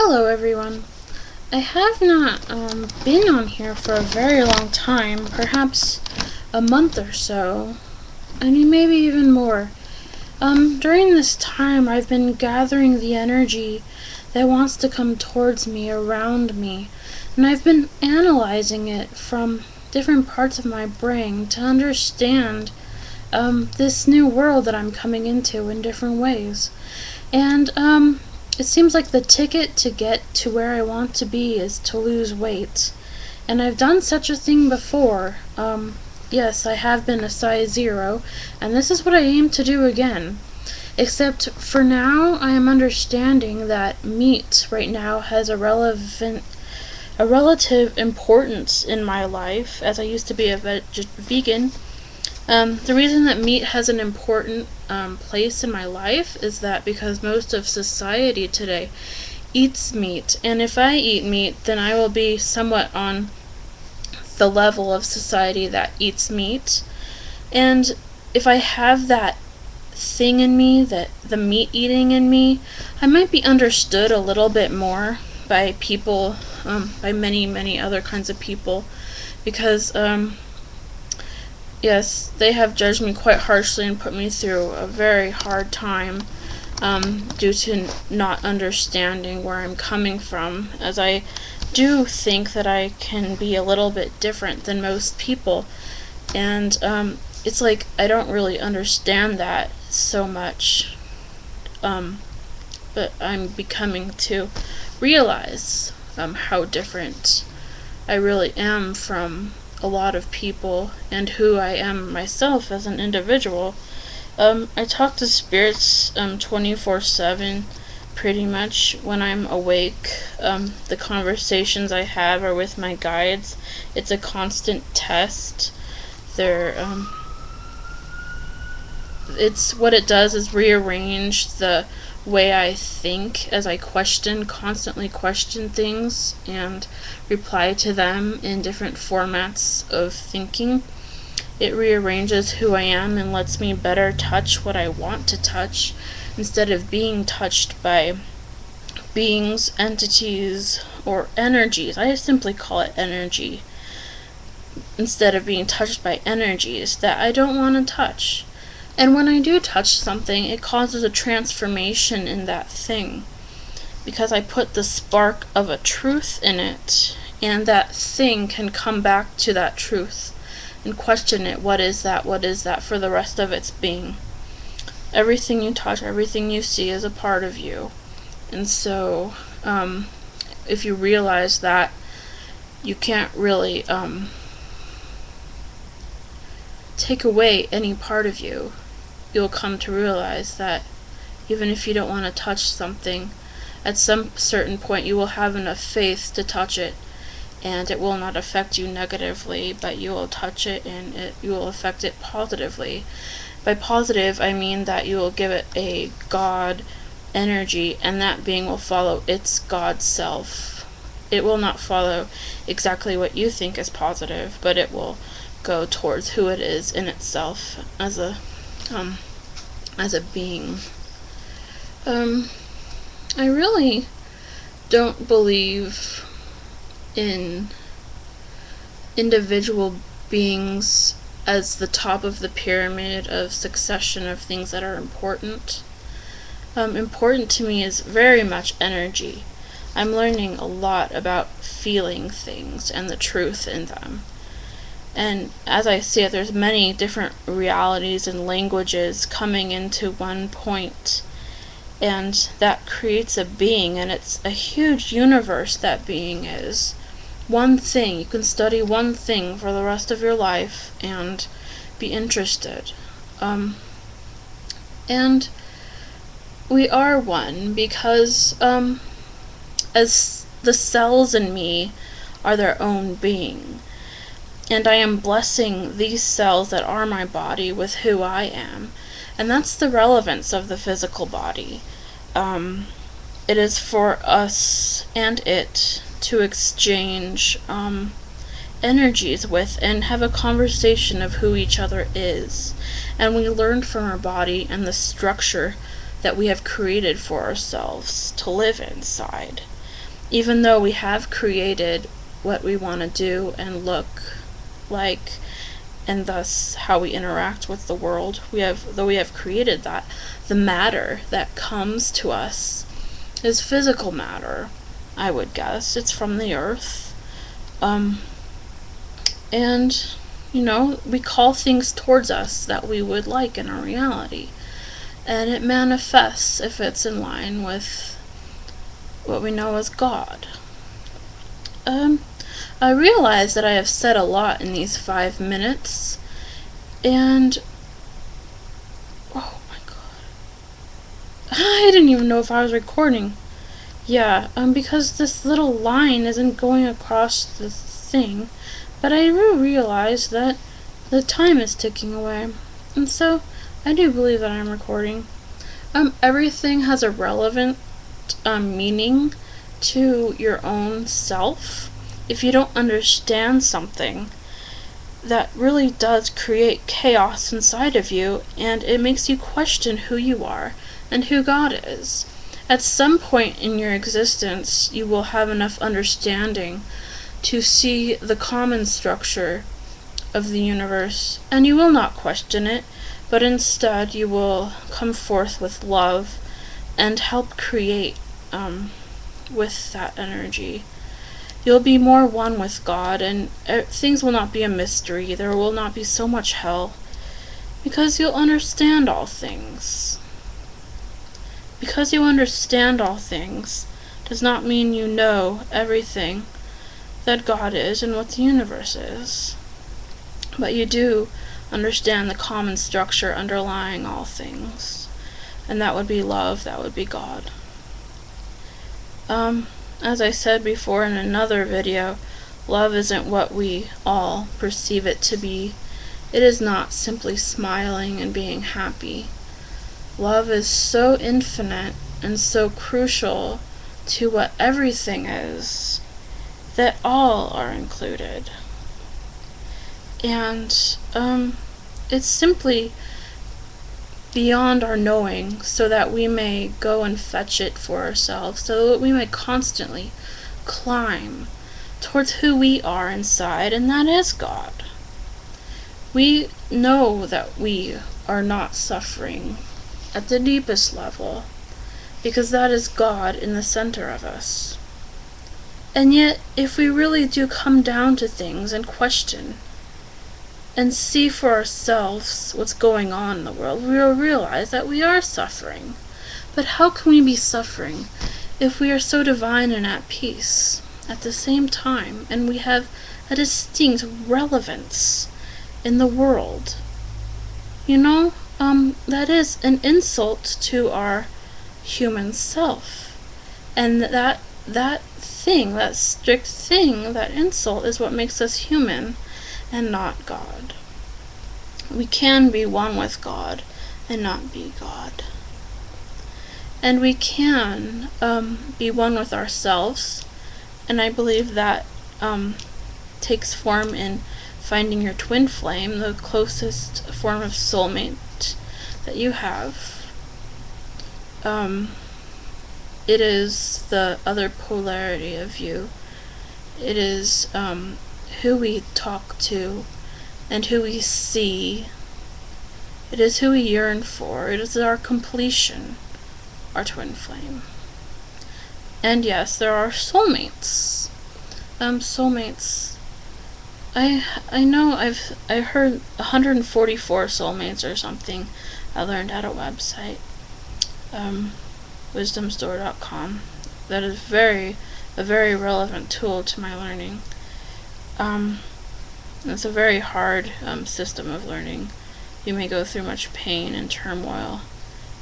Hello everyone. I have not been on here for a very long time, perhaps a month or so, and maybe even more. During this time I've been gathering the energy that wants to come towards me, around me, and I've been analyzing it from different parts of my brain to understand this new world that I'm coming into in different ways. And it seems like the ticket to get to where I want to be is to lose weight. And I've done such a thing before. Yes, I have been a size 0, and this is what I aim to do again. Except for now, I am understanding that meat right now has a relative importance in my life, as I used to be a vegan. The reason that meat has an important place in my life is that because most of society today eats meat, and if I eat meat, then I will be somewhat on the level of society that eats meat. And if I have that thing in me, that the meat eating in me, I might be understood a little bit more by people, by many other kinds of people, because yes, they have judged me quite harshly and put me through a very hard time due to not understanding where I'm coming from, as I do think that I can be a little bit different than most people, and it's like I don't really understand that so much, but I'm becoming to realize how different I really am from a lot of people and who I am myself as an individual. I talk to spirits 24/7 pretty much when I'm awake. The conversations I have are with my guides. It's a constant test. It's what it does is rearrange the way I think as I constantly question things and reply to them in different formats of thinking. It rearranges who I am and lets me better touch what I want to touch instead of being touched by beings, entities, or energies. I simply call it energy, instead of being touched by energies that I don't want to touch. And when I do touch something, it causes a transformation in that thing, because I put the spark of a truth in it, and that thing can come back to that truth and question it. What is that? What is that for the rest of its being? Everything you touch, everything you see is a part of you. And so, if you realize that, you can't really take away any part of you. You'll come to realize that even if you don't want to touch something, at some certain point you will have enough faith to touch it, and it will not affect you negatively, but you will touch it and you will affect it positively. By positive, I mean that you will give it a God energy, and that being will follow its God self. It will not follow exactly what you think is positive, but it will go towards who it is in itself as a being. I really don't believe in individual beings as the top of the pyramid of succession of things that are important. Important to me is very much energy. I'm learning a lot about feeling things and the truth in them. And as I see it, there's many different realities and languages coming into one point, and that creates a being, and it's a huge universe that being is. One thing, you can study one thing for the rest of your life and be interested. And we are one because as the cells in me are their own being. And I am blessing these cells that are my body with who I am. And that's the relevance of the physical body. It is for us and it to exchange energies with and have a conversation of who each other is. And we learn from our body and the structure that we have created for ourselves to live inside. even though we have created what we want to do and look like, and thus how we interact with the world, though we have created that, the matter that comes to us is physical matter, I would guess. It's from the earth. And, we call things towards us that we would like in our reality. And it manifests if it's in line with what we know as God. I realize that I have said a lot in these 5 minutes, and oh my god, I didn't even know if I was recording. Yeah, because this little line isn't going across the thing, but I do realize that the time is ticking away, and so I do believe that I'm recording. Everything has a relevant meaning to your own self. If you don't understand something, that really does create chaos inside of you, and it makes you question who you are and who God is. At some point in your existence, you will have enough understanding to see the common structure of the universe, and you will not question it, but instead you will come forth with love and help create with that energy. You'll be more one with God, and things will not be a mystery. There will not be so much hell, because you'll understand all things. Because you understand all things does not mean you know everything that God is and what the universe is. But you do understand the common structure underlying all things. And that would be love, that would be God. As I said before in another video, love isn't what we all perceive it to be. It is not simply smiling and being happy. Love is so infinite and so crucial to what everything is that all are included. And it's simply beyond our knowing, so that we may go and fetch it for ourselves, so that we may constantly climb towards who we are inside, and that is God. We know that we are not suffering at the deepest level, because that is God in the center of us. And yet, if we really do come down to things and question and see for ourselves what's going on in the world, we will realize that we are suffering. But how can we be suffering if we are so divine and at peace at the same time, and we have a distinct relevance in the world? That is an insult to our human self. And that strict thing, that insult, is what makes us human and not God. We can be one with God and not be God. And we can be one with ourselves, and I believe that takes form in finding your twin flame, the closest form of soulmate that you have. It is the other polarity of you. It is who we talk to and who we see. It is who we yearn for. It is our completion, our twin flame. And yes, there are soulmates. Soulmates. I know I heard 144 soulmates or something. I learned at a website, wisdomstore.com. That is a very relevant tool to my learning. It's a very hard system of learning. You may go through much pain and turmoil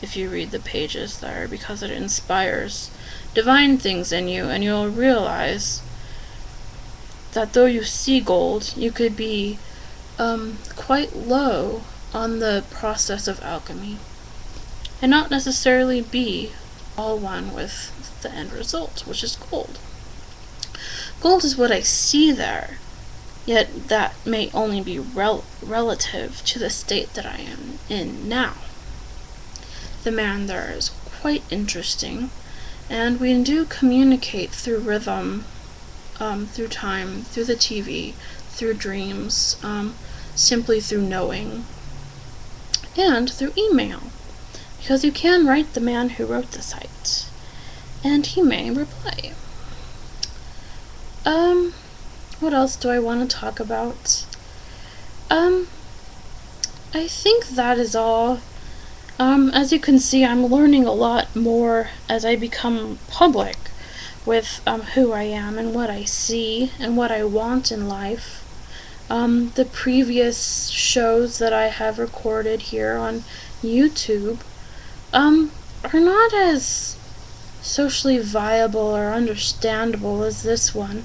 if you read the pages there, because it inspires divine things in you, and you'll realize that though you see gold, you could be quite low on the process of alchemy, and not necessarily be all one with the end result, which is gold. Gold is what I see there, yet that may only be relative to the state that I am in now. The man there is quite interesting, And we do communicate through rhythm, through time, through the TV, through dreams, simply through knowing, and through email, because you can write the man who wrote the site, and he may reply. What else do I want to talk about? I think that is all. As you can see, I'm learning a lot more as I become public with who I am and what I see and what I want in life. The previous shows that I have recorded here on YouTube are not as socially viable or understandable as this one.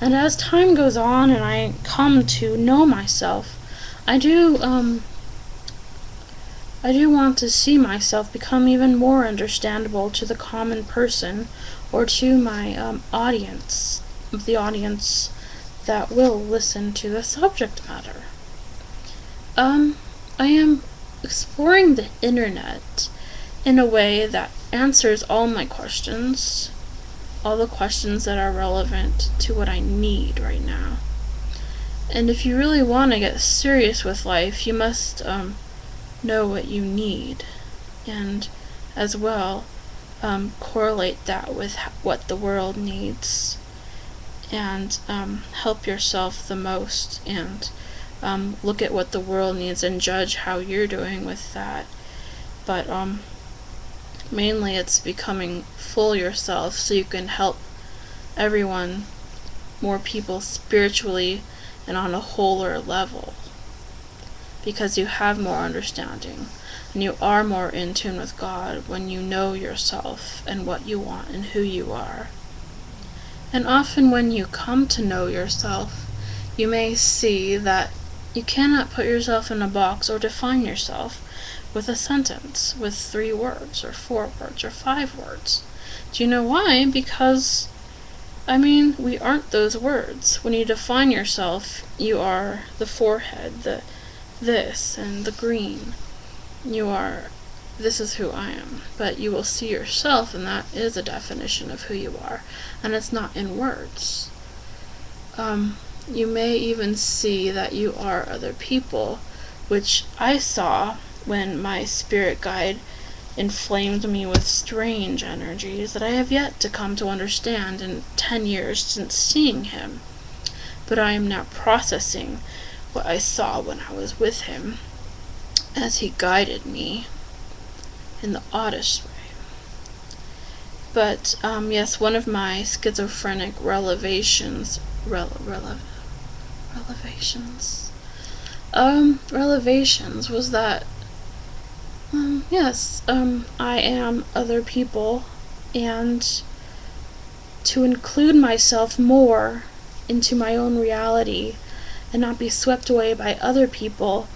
And as time goes on and I come to know myself, I do want to see myself become even more understandable to the common person, or to my audience, the audience that will listen to the subject matter. I am exploring the internet in a way that answers all my questions, all the questions that are relevant to what I need right now. And if you really want to get serious with life, you must know what you need, and as well correlate that with what the world needs, and help yourself the most, and look at what the world needs and judge how you're doing with that. But mainly it's becoming full yourself so you can help everyone, more people, spiritually and on a wholer level, because you have more understanding and you are more in tune with God when you know yourself and what you want and who you are. And often when you come to know yourself, you may see that you cannot put yourself in a box or define yourself with a sentence, with 3 words or 4 words or 5 words. Do you know why? Because, we aren't those words. When you define yourself, you are the forehead, the this and the green. You are, this is who I am. But you will see yourself, and that is a definition of who you are. And it's not in words. You may even see that you are other people, which I saw when my spirit guide inflamed me with strange energies that I have yet to come to understand in 10 years since seeing him. But I am now processing what I saw when I was with him, as he guided me in the oddest way. But yes, one of my schizophrenic revelations was that I am other people, and to include myself more into my own reality and not be swept away by other people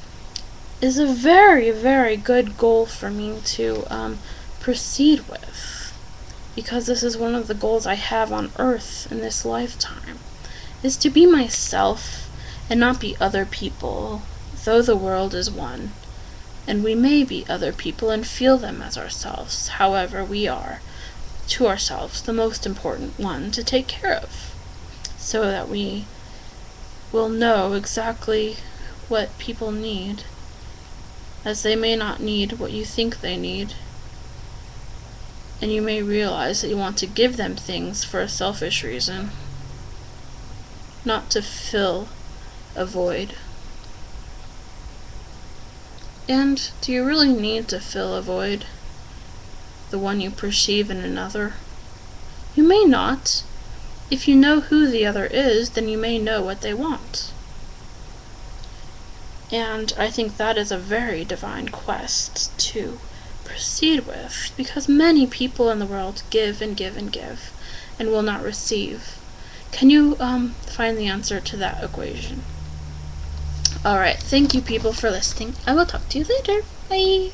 is a very, very good goal for me to proceed with, because this is one of the goals I have on Earth in this lifetime, is to be myself and not be other people, though the world is one, and we may be other people and feel them as ourselves. However, we are, to ourselves, the most important one to take care of, so that we will know exactly what people need, as they may not need what you think they need, and you may realize that you want to give them things for a selfish reason, not to fill a void. And do you really need to fill a void? The one you perceive in another? You may not. If you know who the other is, then you may know what they want. And I think that is a very divine quest to proceed with, because many people in the world give and give and give, and will not receive. Can you find the answer to that equation? Alright, thank you people for listening. I will talk to you later. Bye!